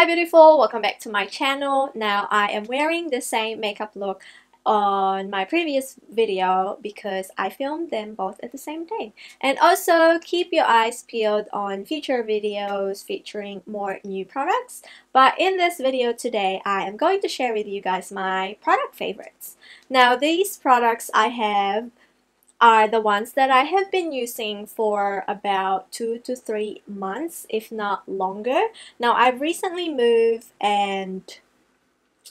Hi beautiful, welcome back to my channel. Now I am wearing the same makeup look on my previous video because I filmed them both at the same day. And also keep your eyes peeled on future videos featuring more new products. But in this video today, I am going to share with you guys my product favorites. Now these products I have are the ones that I have been using for about 2 to 3 months, if not longer. Now, I've recently moved and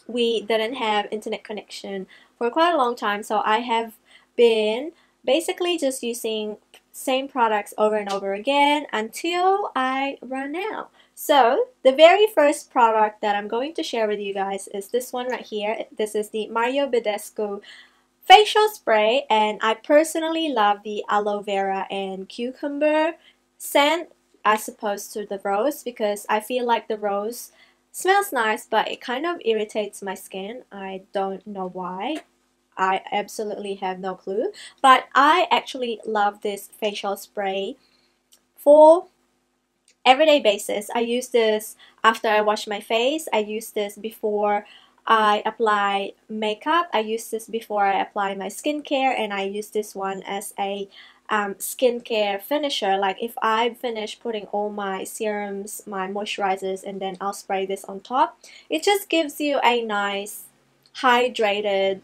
we didn't have internet connection for quite a long time, so I have been basically just using same products over and over again until I run out. So the very first product that I'm going to share with you guys is this one right here. This is the Mario Badescu facial spray, and I personally love the aloe vera and cucumber scent as opposed to the rose because I feel like the rose smells nice but it kind of irritates my skin. I don't know why. I absolutely have no clue, but I actually love this facial spray for everyday basis. I use this after I wash my face. I use this before I apply makeup. I use this before I apply my skincare, and I use this one as a skincare finisher. Like if I finish putting all my serums, my moisturizers, and then I'll spray this on top, it just gives you a nice hydrated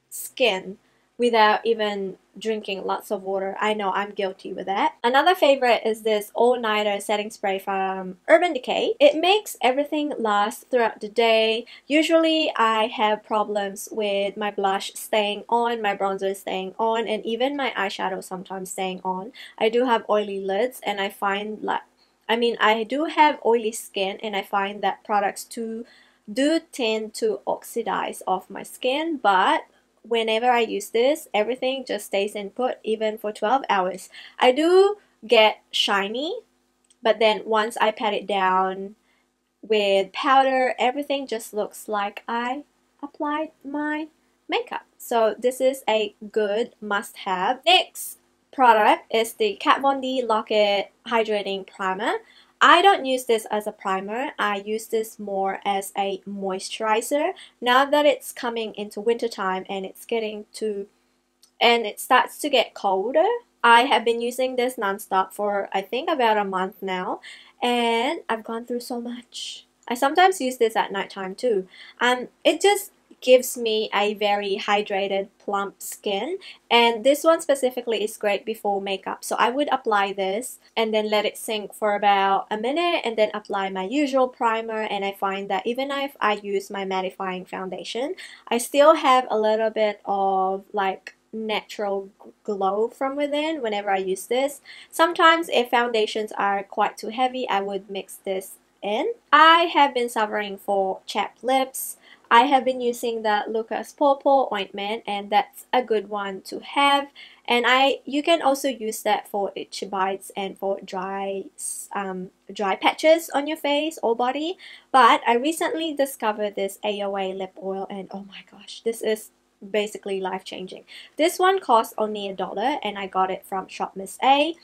skin without even drinking lots of water. I know I'm guilty with that. Another favorite is this all-nighter setting spray from Urban Decay. It makes everything last throughout the day. Usually I have problems with my blush staying on, my bronzer staying on, and even my eyeshadow sometimes staying on. I do have oily lids, and I find like I do have oily skin, and I find that products do tend to oxidize off my skin, but whenever I use this, everything just stays in put even for 12 hours. I do get shiny, but then once I pat it down with powder, everything just looks like I applied my makeup. So this is a good must-have. Next product is the Kat Von D Lock-It Hydrating Primer. I don't use this as a primer. I use this more as a moisturizer. Now that it's coming into wintertime and it starts to get colder, I have been using this nonstop for I think about a month now, and I've gone through so much. I sometimes use this at nighttime too. It just gives me a very hydrated, plump skin, and this one specifically is great before makeup. So I would apply this and then let it sink for about a minute and then apply my usual primer, and I find that even if I use my mattifying foundation, I still have a little bit of like natural glow from within whenever I use this. Sometimes if foundations are quite too heavy, I would mix this in. I have been suffering for chapped lips. I have been using the Lucas Purple ointment, and that's a good one to have. And you can also use that for itchy bites and for dry patches on your face or body. But I recently discovered this AOA lip oil, and oh my gosh, this is basically life-changing. This one cost only $1, and I got it from Shop Miss A.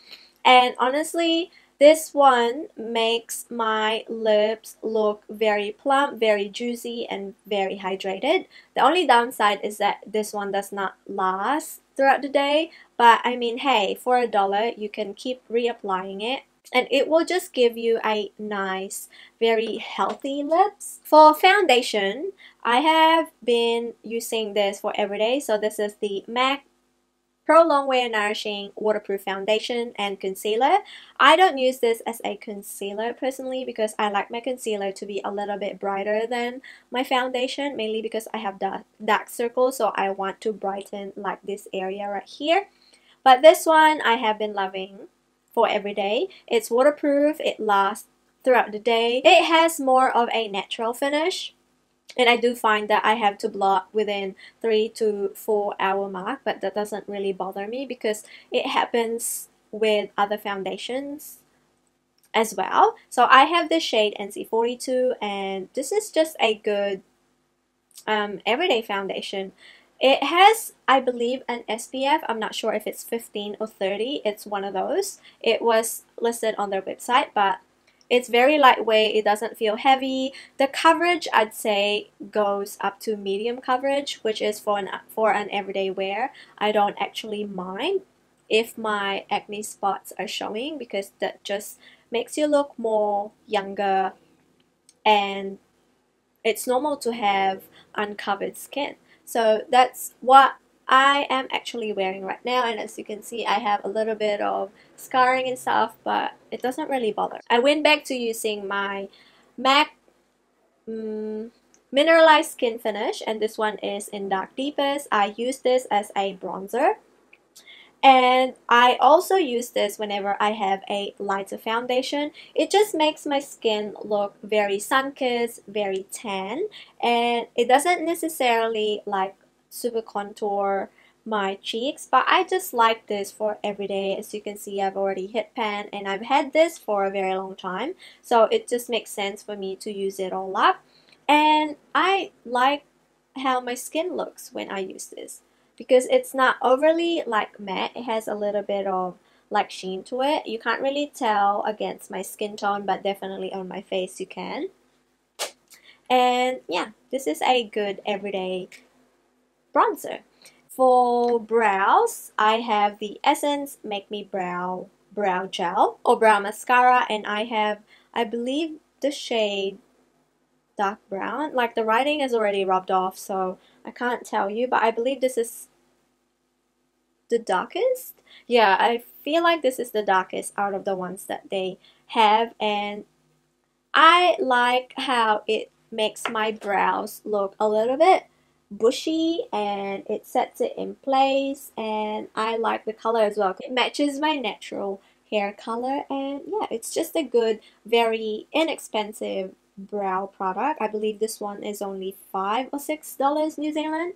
And honestly, this one makes my lips look very plump, very juicy, and very hydrated. The only downside is that this one does not last throughout the day, but I mean, hey, for $1 you can keep reapplying it, and it will just give you a nice, very healthy lips. For foundation, I have been using this for everyday. So this is the MAC Pro Longwear Nourishing Waterproof Foundation and Concealer. I don't use this as a concealer personally because I like my concealer to be a little bit brighter than my foundation, mainly because I have dark circles, so I want to brighten like this area right here. But this one I have been loving for every day. It's waterproof, it lasts throughout the day. It has more of a natural finish, and I do find that I have to blot within 3 to 4 hour mark, but that doesn't really bother me because it happens with other foundations as well. So I have the shade NC42, and this is just a good everyday foundation. It has, I believe, an SPF. I'm not sure if it's 15 or 30. It's one of those. It was listed on their website, but It's very lightweight, it doesn't feel heavy. The coverage, I'd say, goes up to medium coverage, which is for an everyday wear. I don't actually mind if my acne spots are showing, because that just makes you look more younger, and it's normal to have uncovered skin. So that's what I am actually wearing right now, and as you can see, I have a little bit of scarring and stuff, but it doesn't really bother. I went back to using my MAC Mineralized Skin Finish, and this one is in Dark Deepest. I use this as a bronzer. And I also use this whenever I have a lighter foundation. It just makes my skin look very sun-kissed, very tan, and it doesn't necessarily like super contour my cheeks, but I just like this for everyday. As you can see, I've already hit pan, and I've had this for a very long time, so it just makes sense for me to use it all up. And I like how my skin looks when I use this, because it's not overly like matte. It has a little bit of like sheen to it. You can't really tell against my skin tone, but definitely on my face you can. And yeah, this is a good everyday bronzer. For brows, I have the Essence Make Me Brow Gel or Brow Mascara, and I believe, the shade dark brown. Like, the writing is already rubbed off, so I can't tell you, but I believe this is the darkest. Yeah, I feel like this is the darkest out of the ones that they have, and I like how it makes my brows look a little bit bushy, and it sets it in place, and I like the color as well. It matches my natural hair color, and yeah, it's just a good, very inexpensive brow product. I believe this one is only $5 or $6 New Zealand.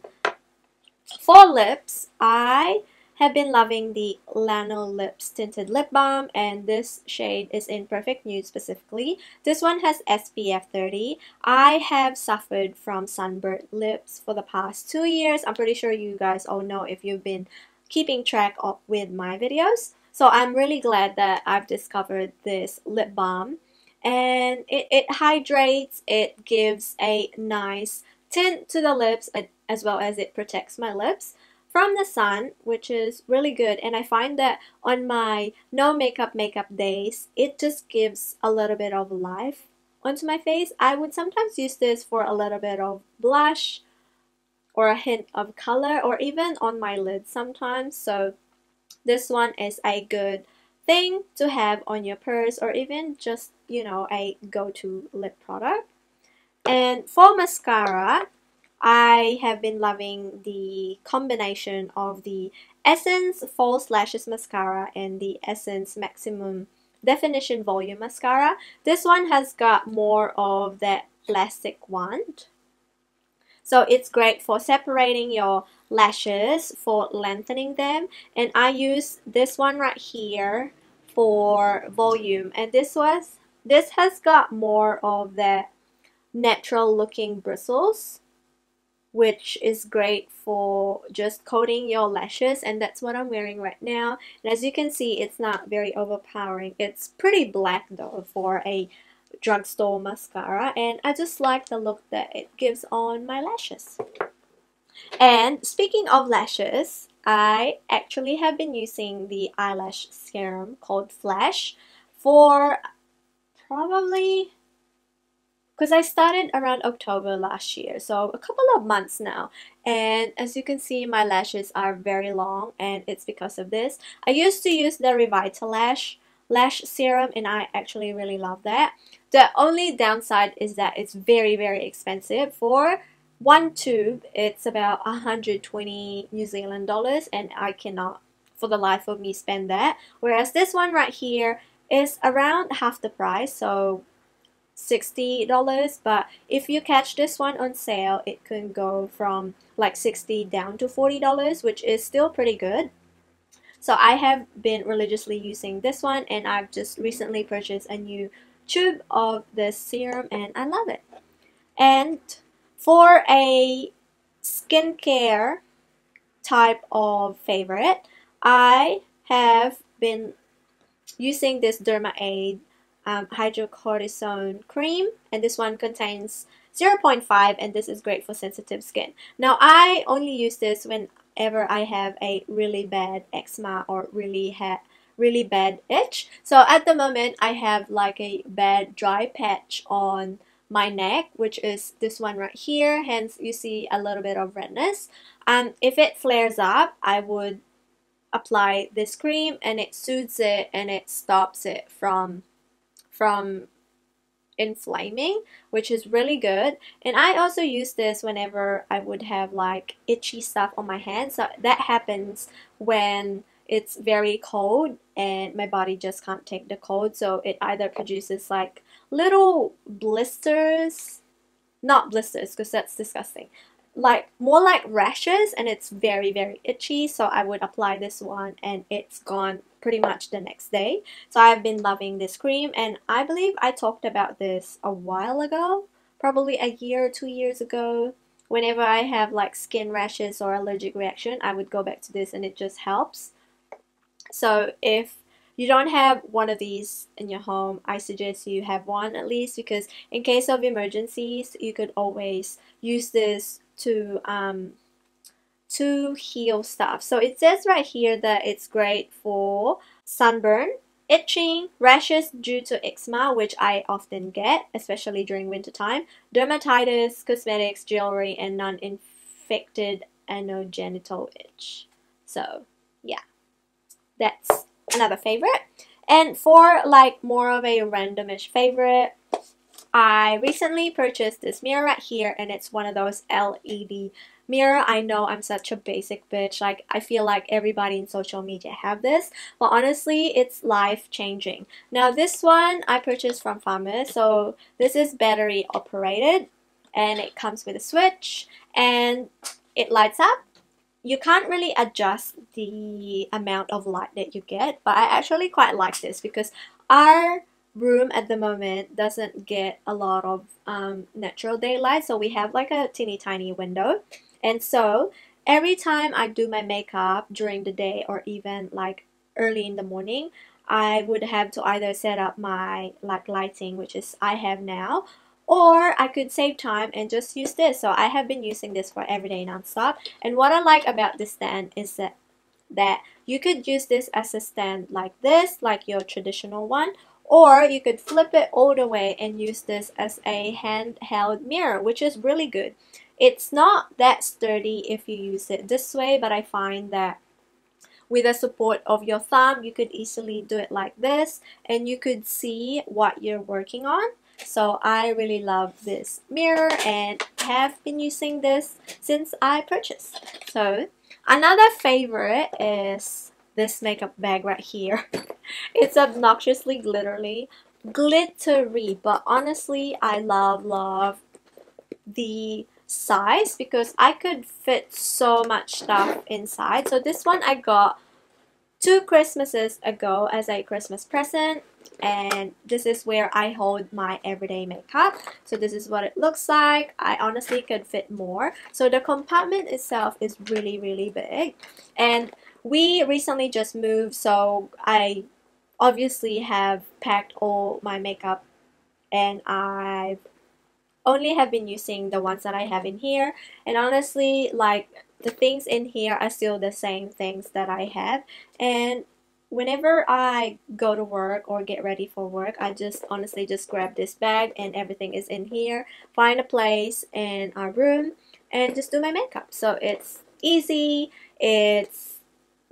For lips, I have been loving the Lano Lips Tinted Lip Balm, and this shade is in Perfect Nude specifically. This one has SPF 30. I have suffered from sunburnt lips for the past 2 years. I'm pretty sure you guys all know if you've been keeping track of with my videos. So I'm really glad that I've discovered this lip balm. And it hydrates, it gives a nice tint to the lips, as well as it protects my lips from the sun, which is really good. And I find that on my no makeup days, it just gives a little bit of life onto my face. I would sometimes use this for a little bit of blush or a hint of color, or even on my lids sometimes. So this one is a good thing to have on your purse, or even just, you know, a go-to lip product. And for mascara, I have been loving the combination of the Essence False Lashes Mascara and the Essence Maximum Definition Volume Mascara. This one has got more of that plastic wand. So it's great for separating your lashes, for lengthening them. And I use this one right here for volume. And this has got more of that natural looking bristles, which is great for just coating your lashes, and that's what I'm wearing right now. And as you can see, it's not very overpowering. It's pretty black though for a drugstore mascara, and I just like the look that it gives on my lashes. And speaking of lashes, I actually have been using the eyelash serum called Flash for probably, because I started around October last year, so a couple of months now. And as you can see, my lashes are very long, and it's because of this. I used to use the Revitalash lash serum, and I actually really love that. The only downside is that it's very, very expensive. For one tube, it's about 120 New Zealand dollars, and I cannot for the life of me spend that. Whereas this one right here is around half the price, so $60, but if you catch this one on sale, it can go from like $60 down to $40, which is still pretty good. So I have been religiously using this one, and I've just recently purchased a new tube of this serum, and I love it. And for a skincare type of favorite, I have been using this Derma Aid hydrocortisone cream, and this one contains 0.5, and this is great for sensitive skin. Now I only use this whenever I have a really bad eczema or really bad itch. So at the moment I have like a bad dry patch on my neck, which is this one right here, hence you see a little bit of redness. If it flares up, I would apply this cream and it soothes it and it stops it from inflaming, which is really good. And I also use this whenever I would have like itchy stuff on my hands. So that happens when it's very cold and my body just can't take the cold, so it either produces like little blisters, not blisters because that's disgusting, like more like rashes, and it's very itchy. So I would apply this one and it's gone pretty much the next day. So I've been loving this cream, and I believe I talked about this a while ago, probably a year or 2 years ago. Whenever I have like skin rashes or allergic reaction, I would go back to this and it just helps. So if you don't have one of these in your home, I suggest you have one at least, because in case of emergencies, you could always use this to heal stuff. So it says right here that it's great for sunburn, itching, rashes due to eczema, which I often get, especially during winter time, dermatitis, cosmetics, jewelry, and non-infected anogenital itch. So yeah, that's another favorite. And for like more of a randomish favorite, I recently purchased this mirror right here, and it's one of those LED mirror. I know I'm such a basic bitch, like I feel like everybody in social media have this, but honestly it's life-changing. Now this one I purchased from Farmers, so this is battery operated and it comes with a switch and it lights up. You can't really adjust the amount of light that you get, but I actually quite like this because our room at the moment doesn't get a lot of natural daylight, so we have like a teeny tiny window. And so every time I do my makeup during the day or even like early in the morning, I would have to either set up my like lighting, which is I have now, or I could save time and just use this. So I have been using this for everyday nonstop. And what I like about this stand is that you could use this as a stand like this, like your traditional one, or you could flip it all the way and use this as a handheld mirror, which is really good. It's not that sturdy if you use it this way, but I find that with the support of your thumb, you could easily do it like this and you could see what you're working on. So I really love this mirror and have been using this since I purchased. So another favorite is this makeup bag right here. It's obnoxiously glittery, but honestly I love the size because I could fit so much stuff inside. So this one I got 2 Christmases ago as a Christmas present, and this is where I hold my everyday makeup. So this is what it looks like. I honestly could fit more. So the compartment itself is really big, and we recently just moved, so I obviously have packed all my makeup, and I've only have been using the ones that I have in here. And honestly, like the things in here are still the same things that I have, and whenever I go to work or get ready for work, I just honestly just grab this bag and everything is in here, find a place in our room and just do my makeup. So it's easy, it's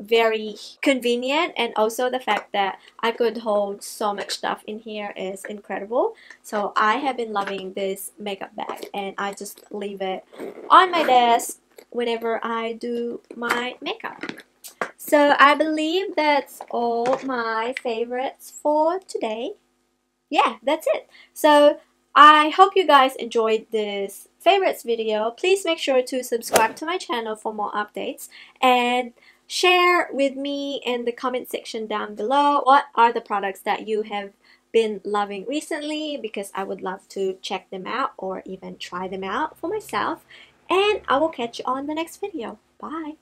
very convenient, and also the fact that I could hold so much stuff in here is incredible. So I have been loving this makeup bag, and I just leave it on my desk whenever I do my makeup. So I believe that's all my favorites for today. Yeah, that's it. So I hope you guys enjoyed this favorites video. Please make sure to subscribe to my channel for more updates, and share with me in the comment section down below what are the products that you have been loving recently, because I would love to check them out or even try them out for myself. And I will catch you on the next video. Bye!